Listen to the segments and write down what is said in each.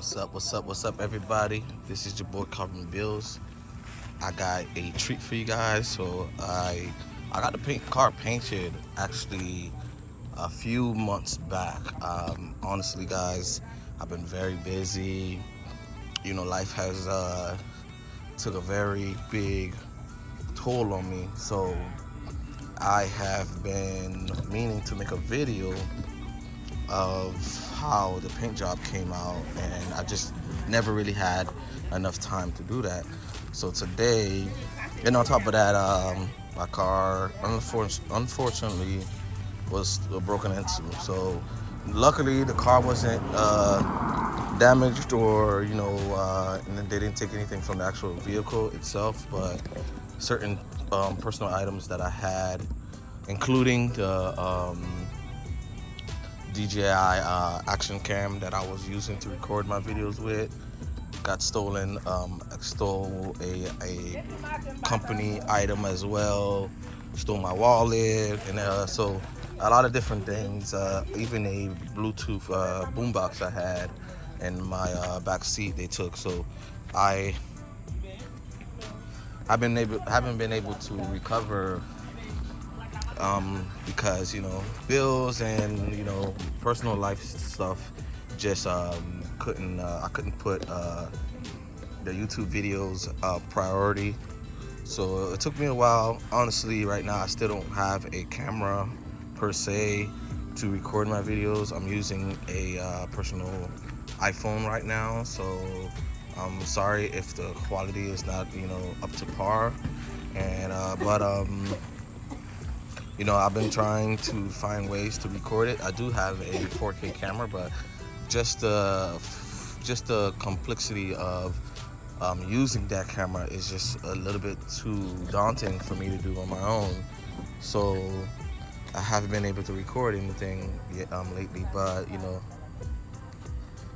What's up, everybody? This is your boy Brz Build. I got a treat for you guys. I got the car painted actually a few months back. Honestly, guys, I've been very busy. Life has took a very big toll on me. So I have been meaning to make a video of how the paint job came out, and I just never really had enough time to do that. So today, and on top of that, my car unfortunately was broken into. So luckily the car wasn't damaged, or and then they didn't take anything from the actual vehicle itself, but certain personal items that I had, including the DJI action cam that I was using to record my videos with, got stolen. I stole a company item as well, stole my wallet, and so a lot of different things. Even a Bluetooth boombox I had in my back seat they took. So I haven't been able to recover, because bills and personal life stuff just couldn't I couldn't put the YouTube videos priority. So it took me a while. Honestly, right now I still don't have a camera per se to record my videos. I'm using a personal iPhone right now, so I'm sorry if the quality is not up to par. And but I've been trying to find ways to record it. I do have a 4K camera, but just the complexity of using that camera is just a little bit too daunting for me to do on my own. So I haven't been able to record anything yet, lately. But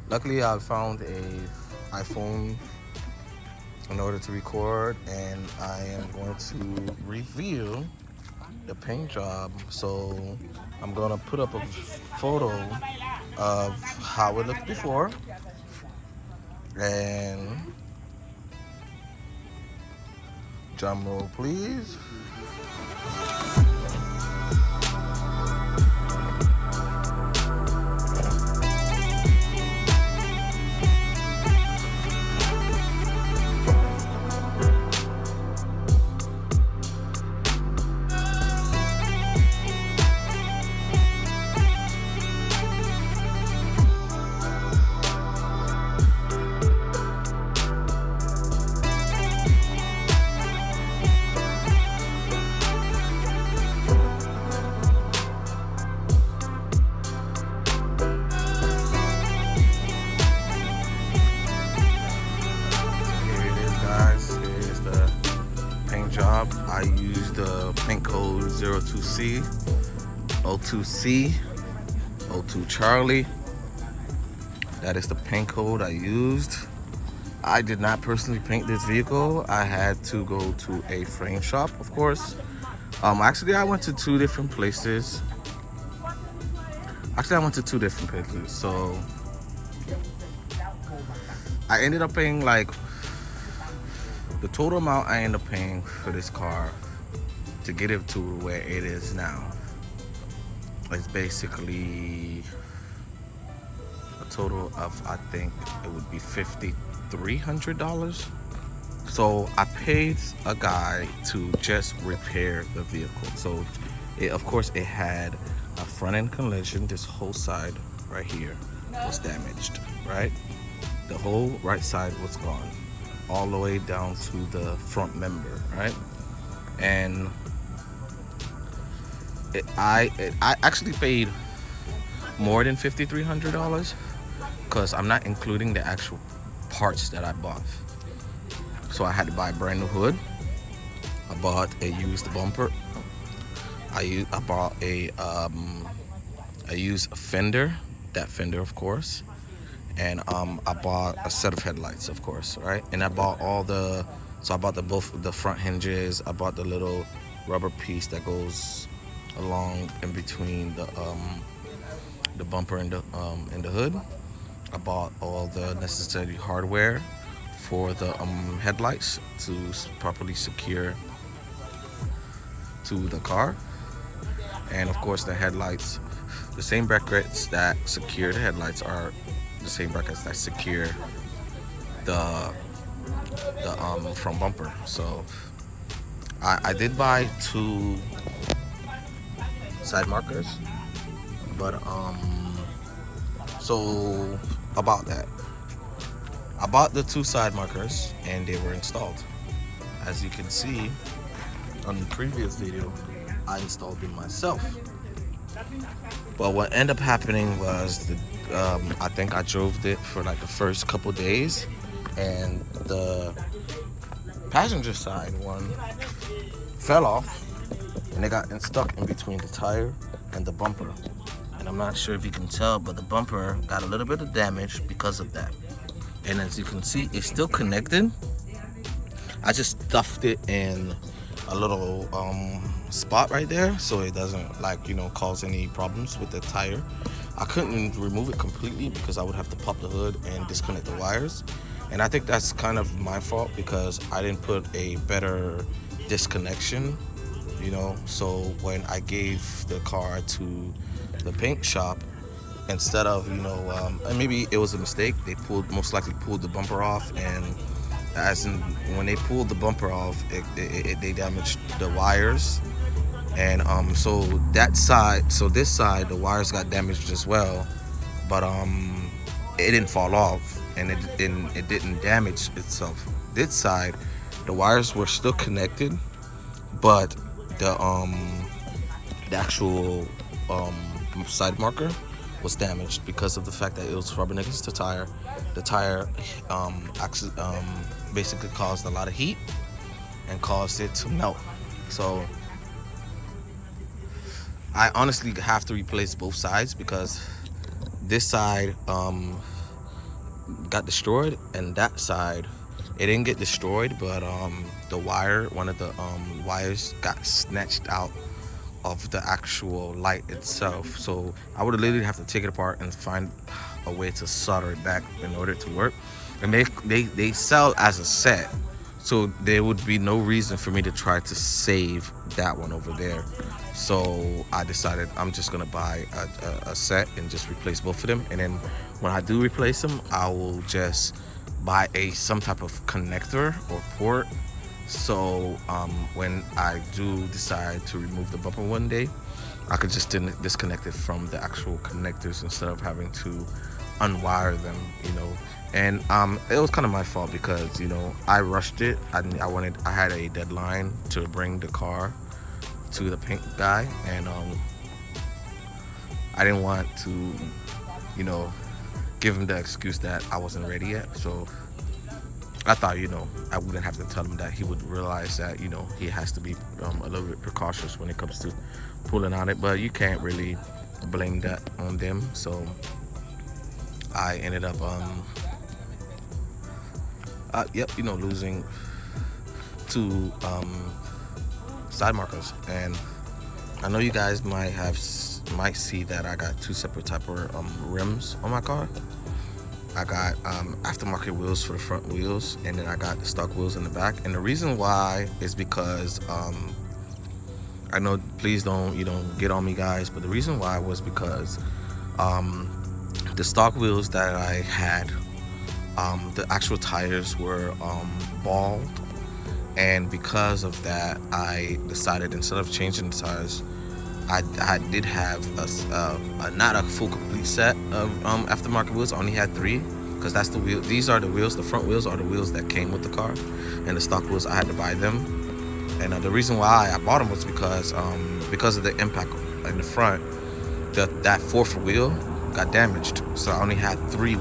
luckily I found a iPhone in order to record, and I am going to review the paint job. So I'm gonna put up a photo of how it looked before, and drum roll please. Job. I used the paint code 02C, 02C, 02 Charlie. That is the paint code I used. I did not personally paint this vehicle. I had to go to a frame shop, of course. Actually, I went to two different places. So I ended up paying the total amount I ended up paying for this car to get it to where it is now is basically a total of, I think it would be $5,300. So I paid a guy to just repair the vehicle. So of course it had a front end collision. This whole side right here was damaged, right? The whole right side was gone, all the way down to the front member, right? And I actually paid more than $5,300 because I'm not including the actual parts that I bought. So I had to buy a brand new hood. I bought a used bumper. I bought a used fender, that fender of course. And I bought a set of headlights, of course, right? And I bought so I bought both the front hinges. I bought the little rubber piece that goes along in between the bumper and the hood. I bought all the necessary hardware for the headlights to properly secure to the car. And of course, the headlights, the same brackets that secure the headlights are the same brackets that secure the front bumper. So I did buy two side markers, but so about that, I bought the two side markers and they were installed. As you can see on the previous video, I installed them myself. But what ended up happening was I think I drove it for like the first couple days, and the passenger side one fell off and it got stuck in between the tire and the bumper. And I'm not sure if you can tell, but the bumper got a little bit of damage because of that. And as you can see, it's still connected. I just stuffed it in a little spot right there so it doesn't, like, cause any problems with the tire. I couldn't remove it completely because I would have to pop the hood and disconnect the wires. And I think that's kind of my fault because I didn't put a better disconnection, so when I gave the car to the paint shop, instead of and maybe it was a mistake, they most likely pulled the bumper off, and as in when they pulled the bumper off, they damaged the wires. And so this side, the wires got damaged as well, but it didn't fall off and it didn't damage itself. This side, the wires were still connected, but the actual side marker was damaged because of the fact that it was rubbing against the tire. The tire basically caused a lot of heat and caused it to melt. So I honestly have to replace both sides because this side got destroyed, and that side, it didn't get destroyed, but one of the wires got snatched out of the actual light itself. So I would literally have to take it apart and find a way to solder it back in order to work. And they sell as a set, so there would be no reason for me to try to save that one over there. So I decided I'm just gonna buy a set and just replace both of them. And then when I do replace them, I will just buy some type of connector or port. So when I do decide to remove the bumper one day, I could just disconnect it from the actual connectors instead of having to unwire them, And it was kind of my fault because I rushed it. I had a deadline to bring the car to the paint guy, and I didn't want to give him the excuse that I wasn't ready yet. So I thought I wouldn't have to tell him that. He would realize that he has to be a little bit precautious when it comes to pulling on it, but you can't really blame that on them. So I ended up losing two side markers. And I know you guys might see that I got two separate type of rims on my car. I got aftermarket wheels for the front wheels, and then I got the stock wheels in the back. And the reason why is because I know, please don't get on me, guys, but the reason why was because the stock wheels that I had, the actual tires were bald, and because of that, I decided instead of changing the tires, I did have not a full complete set of aftermarket wheels. I only had 3 because that's the wheel. These are the wheels. The front wheels are the wheels that came with the car, and the stock wheels I had to buy them. And the reason why I bought them was because of the impact in the front. That fourth wheel got damaged, so I only had 3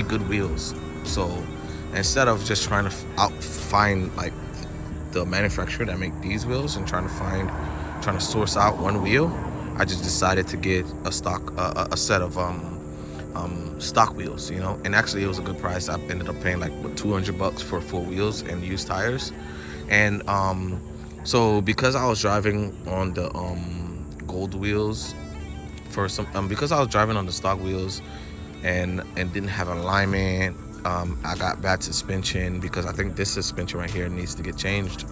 good wheels. So instead of just trying to find like the manufacturer that make these wheels and trying to source out one wheel, I just decided to get a set of stock wheels, and actually it was a good price. I ended up paying like $200 for 4 wheels and used tires. And so because I was driving on the gold wheels for some because I was driving on the stock wheels, and didn't have alignment. I got bad suspension because I think this suspension right here needs to get changed.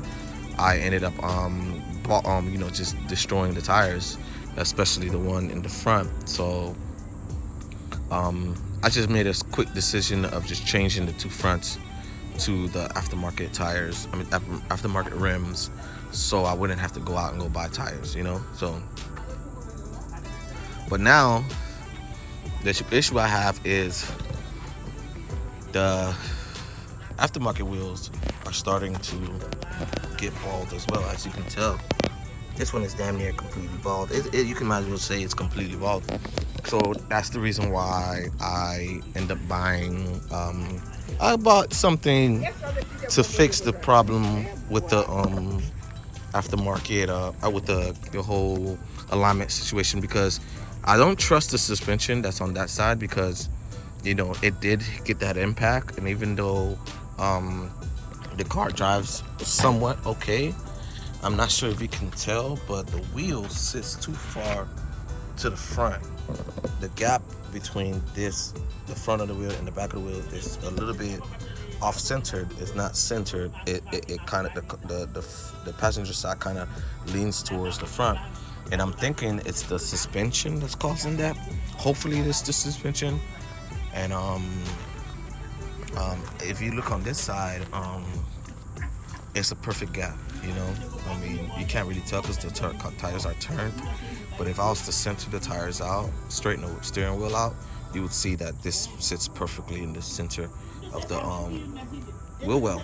I ended up just destroying the tires, especially the one in the front. So I just made a quick decision of just changing the two fronts to the aftermarket tires. I mean aftermarket rims, so I wouldn't have to go out and go buy tires, So, but now the issue I have is the aftermarket wheels are starting to get bald as well. As you can tell, this one is damn near completely bald. You can might as well say it's completely bald. So that's the reason why I end up buying. I bought something to fix the problem with the aftermarket, with the whole alignment situation, because I don't trust the suspension that's on that side, because it did get that impact, and even though the car drives somewhat okay, I'm not sure if you can tell, but the wheel sits too far to the front. The gap between the front of the wheel and the back of the wheel is a little bit off-centered. It's not centered. It kind of the passenger side kind of leans towards the front, and I'm thinking it's the suspension that's causing that. Hopefully, it's the suspension. And if you look on this side, it's a perfect gap. I mean, you can't really tell because the tires are turned. But if I was to center the tires out, straighten the steering wheel out, you would see that this sits perfectly in the center of the wheel well.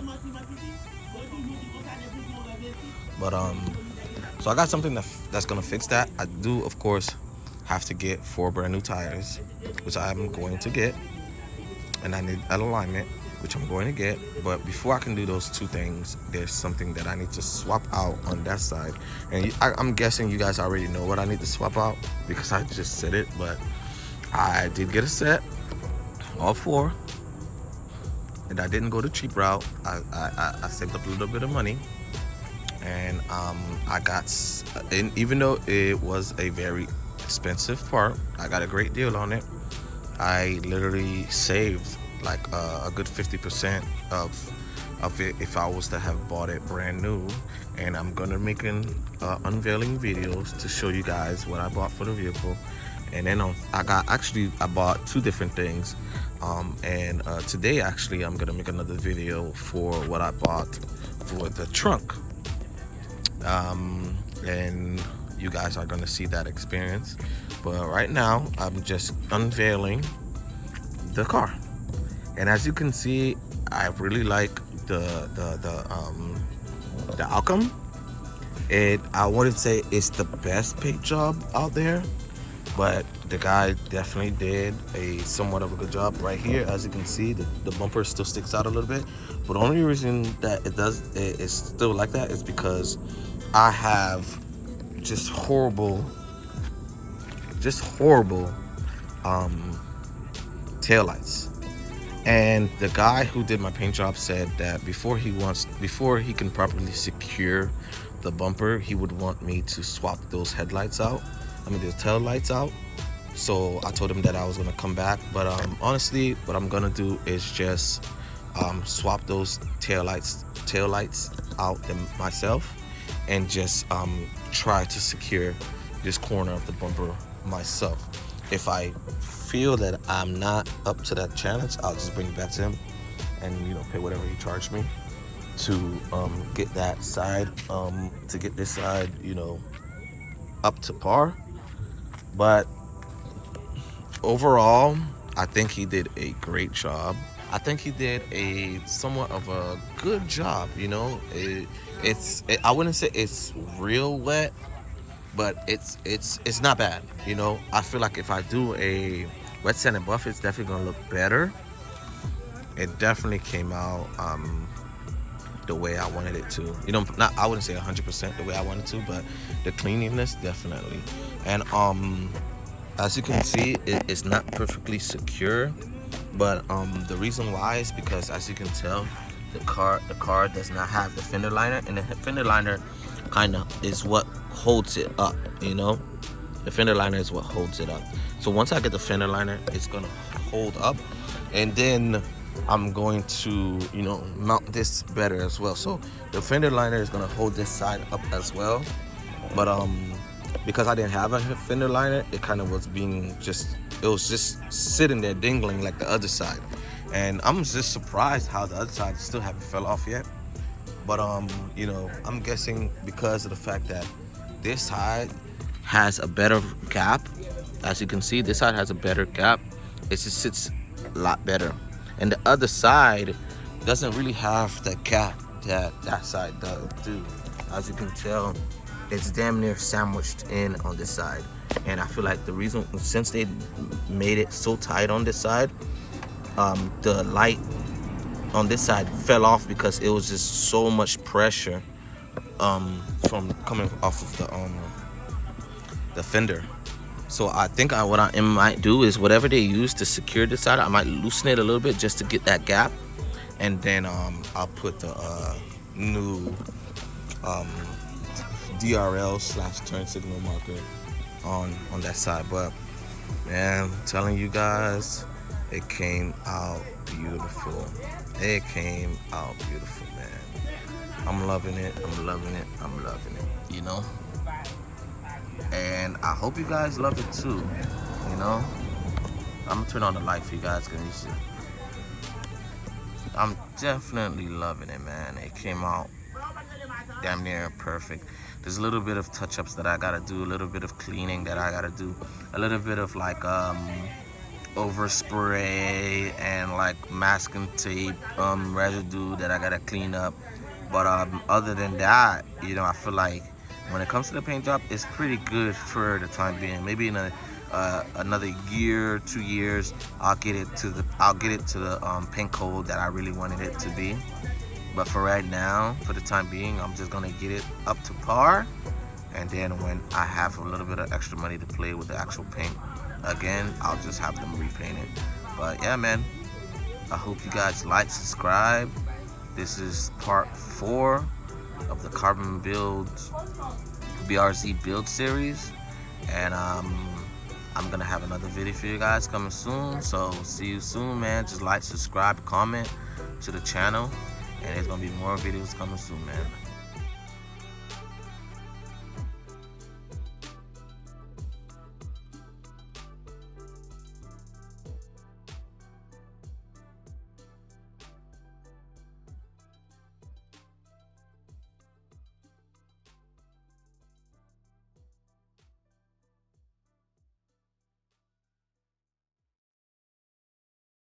But so I got something that's gonna fix that. I do, of course, have to get 4 brand new tires, which I'm going to get, and I need an alignment, which I'm going to get. But before I can do those two things, there's something that I need to swap out on that side. And I'm guessing you guys already know what I need to swap out because I just said it. But I did get a set, all 4, and I didn't go the cheap route. I saved up a little bit of money, and I got, and even though it was a very expensive part, I got a great deal on it. I literally saved like a good 50% of it if I was to have bought it brand new. And I'm gonna make an unveiling videos to show you guys what I bought for the vehicle. And then I bought 2 different things, and today actually I'm gonna make another video for what I bought for the trunk, and you guys are gonna see that experience. But right now I'm just unveiling the car, and as you can see, I really like the outcome. I wouldn't say it's the best paint job out there, but the guy definitely did a somewhat of a good job. Right here, as you can see, the bumper still sticks out a little bit, but the only reason that it's still like that is because I have just horrible taillights. And the guy who did my paint job said that before he can properly secure the bumper, he would want me to swap those headlights out. The tail lights out. So I told him that I was gonna come back, but honestly, what I'm gonna do is just swap those tail lights out myself, and just try to secure this corner of the bumper myself. If I feel that I'm not up to that challenge, I'll just bring it back to him and pay whatever he charged me to get that side, to get this side up to par. But overall, I think he did a great job. I think he did a somewhat of a good job. I wouldn't say it's real wet, but it's not bad. I feel like if I do a wet sand and buff, it's definitely gonna look better. It definitely came out the way I wanted it to. I wouldn't say 100% the way I wanted to, but the cleanliness definitely. And as you can see, it's not perfectly secure, but the reason why is because, as you can tell, the car does not have the fender liner, and the fender liner kind of is what holds it up. The fender liner is what holds it up. So once I get the fender liner, it's gonna hold up, and then I'm going to, you know, mount this better as well. So the fender liner is gonna hold this side up as well, but because I didn't have a fender liner, it kind of was being just, it was just sitting there dingling like the other side, and I'm just surprised how the other side still haven't fell off yet. But you know, I'm guessing because of the fact that this side has a better gap. As you can see, this side has a better gap. It just sits a lot better, and the other side doesn't really have the gap that that side does do. As you can tell, it's damn near sandwiched in on this side, and I feel like the reason, since they made it so tight on this side, the light on this side fell off because it was just so much pressure from coming off of the fender. So I think what I might do is whatever they use to secure this side, I might loosen it a little bit just to get that gap, and then I'll put the new DRL / turn signal marker on that side. But man, I'm telling you guys, it came out beautiful. It came out beautiful, man. I'm loving it. I'm loving it. I'm loving it. You know. And I hope you guys love it too. You know. I'm gonna turn on the light for you guys, cause you see. I'm definitely loving it, man. It came out damn near perfect. There's a little bit of touch-ups that I gotta do, a little bit of cleaning that I gotta do, a little bit of like overspray and like masking tape residue that I gotta clean up. But other than that, you know, I feel like when it comes to the paint job, it's pretty good for the time being. Maybe in another year, 2 years, I'll get it to the paint coat that I really wanted it to be. But for right now, for the time being, I'm just gonna get it up to par, and then when I have a little bit of extra money to play with the actual paint again, I'll just have them repaint it. But yeah, man, I hope you guys like, subscribe. This is part 4 of the Carbon Build BRZ Build series, and I'm gonna have another video for you guys coming soon. So see you soon, man. Just like, subscribe, comment to the channel, and there's gonna be more videos coming soon, man.